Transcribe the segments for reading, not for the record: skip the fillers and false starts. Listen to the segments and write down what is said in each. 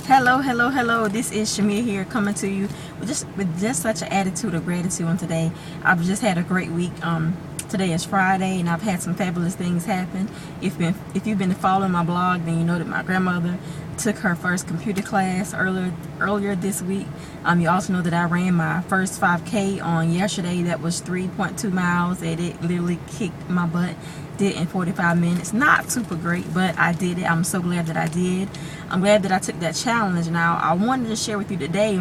Hello, hello, hello. This is Shamir here, coming to you with just such an attitude of gratitude on today. I've just had a great week. Today is Friday, and I've had some fabulous things happen. If you've been following my blog, then you know that my grandmother took her first computer class earlier this week. You also know that I ran my first 5K on yesterday. That was 3.2 miles, and it literally kicked my butt. Did in 45 minutes. Not super great, but I did it. I'm so glad that I did. I'm glad that I took that challenge. Now, I wanted to share with you today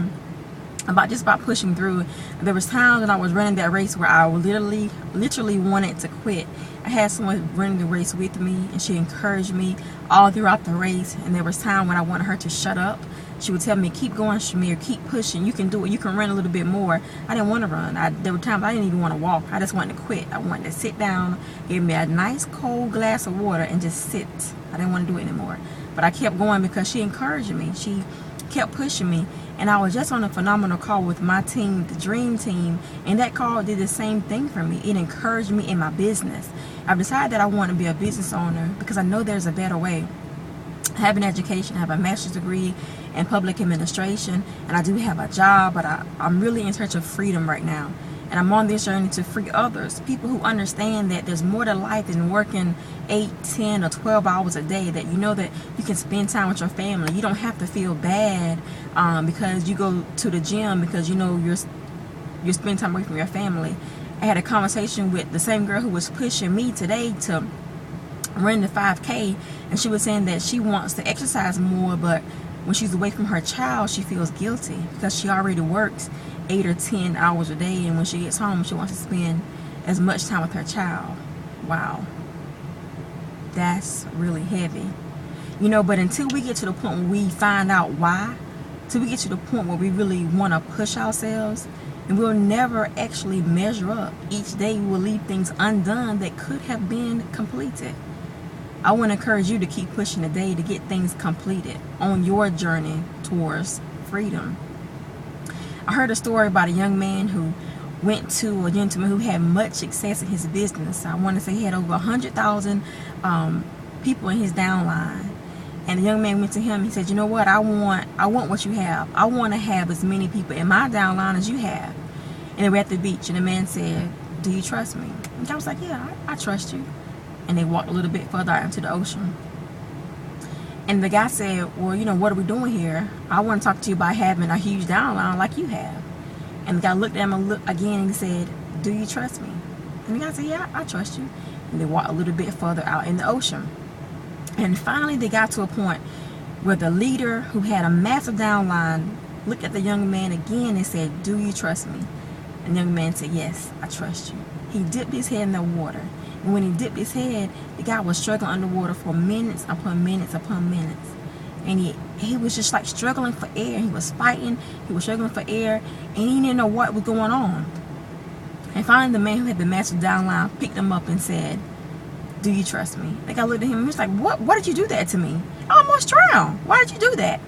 about pushing through. There was times when I was running that race where I literally wanted to quit. I had someone running the race with me, and she encouraged me all throughout the race. And there was time when I wanted her to shut up. She would tell me, "Keep going, Shamir, keep pushing. You can do it. You can run a little bit more." I didn't want to run. There were times I didn't even want to walk. I just wanted to quit. I wanted to sit down, give me a nice cold glass of water, and just sit. I didn't want to do it anymore. But I kept going because she encouraged me. She kept pushing me. And I was just on a phenomenal call with my team, the Dream Team, and that call did the same thing for me. It encouraged me in my business. I've decided that I want to be a business owner because I know there's a better way. I have an education, I have a master's degree in public administration, and I do have a job, but I'm really in search of freedom right now. And I'm on this journey to free others, people who understand that there's more to life than working 8, 10, or 12 hours a day, that you know that you can spend time with your family. You don't have to feel bad because you go to the gym because you know you're spending time away from your family. I had a conversation with the same girl who was pushing me today to run the 5K, and she was saying that she wants to exercise more, but when she's away from her child, she feels guilty because she already works 8 or 10 hours a day, and when she gets home, she wants to spend as much time with her child. Wow, that's really heavy, you know. But until we get to the point where we find out why, till we get to the point where we really want to push ourselves, and we'll never actually measure up. Each day we will leave things undone that could have been completed. I want to encourage you to keep pushing today to get things completed on your journey towards freedom. I heard a story about a young man who went to a gentleman who had much success in his business. I want to say he had over 100,000 people in his downline. And the young man went to him. He said, "You know what? I want what you have. I want to have as many people in my downline as you have." And they were at the beach, and the man said, "Do you trust me?" And I was like, "Yeah, I trust you." And they walked a little bit further out into the ocean. And the guy said, "Well, you know, what are we doing here? I want to talk to you about having a huge downline like you have." And the guy looked at him again and he said, "Do you trust me?" And the guy said, "Yeah, I trust you." And they walked a little bit further out in the ocean. And finally they got to a point where the leader, who had a massive downline, looked at the young man again and said, "Do you trust me?" And the young man said, "Yes, I trust you." He dipped his head in the water. And when he dipped his head, the guy was struggling underwater for minutes upon minutes upon minutes. And he was just like struggling for air. He was fighting. He was struggling for air. And he didn't know what was going on. And finally, the man who had the massive downline picked him up and said, "Do you trust me?" The guy looked at him and he was like, What did you do that to me? I almost drowned. Why did you do that?"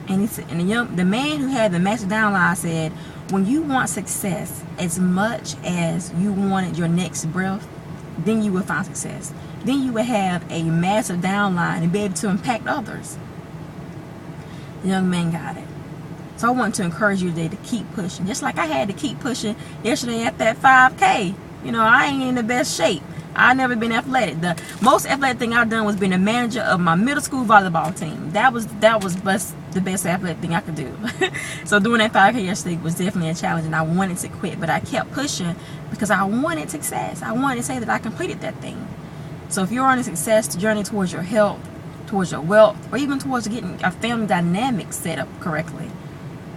And he said, and the man who had the massive downline said, "When you want success as much as you wanted your next breath, then you will find success. Then you will have a massive downline and be able to impact others." The young man got it. So I want to encourage you today to keep pushing. Just like I had to keep pushing yesterday at that 5K. You know, I ain't in the best shape. I've never been athletic. The most athletic thing I've done was being a manager of my middle school volleyball team. That was the best athletic thing I could do. So doing that 5K yesterday was definitely a challenge, and I wanted to quit, but I kept pushing because I wanted success. I wanted to say that I completed that thing. So if you're on a success journey towards your health, towards your wealth, or even towards getting a family dynamic set up correctly,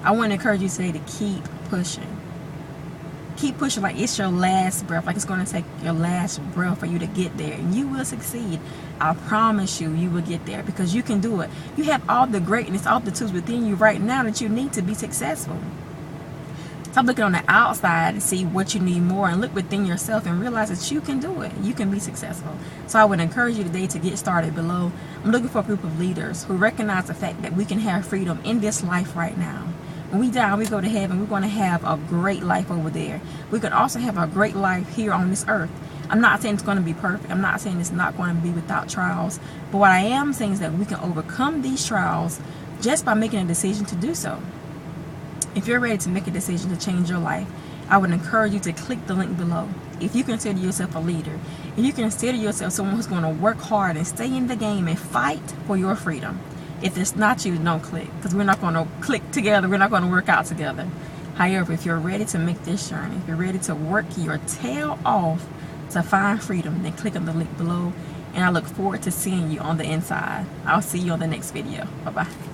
I want to encourage you today to keep pushing. Keep pushing like it's your last breath, like it's going to take your last breath for you to get there, and you will succeed. I promise you, you will get there because you can do it. You have all the greatness, all the tools within you right now that you need to be successful. Stop looking on the outside and see what you need more, and look within yourself and realize that you can do it. You can be successful. So I would encourage you today to get started below. I'm looking for a group of leaders who recognize the fact that we can have freedom in this life right now. When we die, we go to heaven, we're going to have a great life over there. We could also have a great life here on this earth. I'm not saying it's going to be perfect. I'm not saying it's not going to be without trials. But what I am saying is that we can overcome these trials just by making a decision to do so. If you're ready to make a decision to change your life, I would encourage you to click the link below. If you consider yourself a leader, if you consider yourself someone who's going to work hard and stay in the game and fight for your freedom, if it's not you, don't click, because we're not going to click together. We're not going to work out together. However, if you're ready to make this journey, if you're ready to work your tail off to find freedom, then click on the link below. And I look forward to seeing you on the inside. I'll see you on the next video. Bye-bye.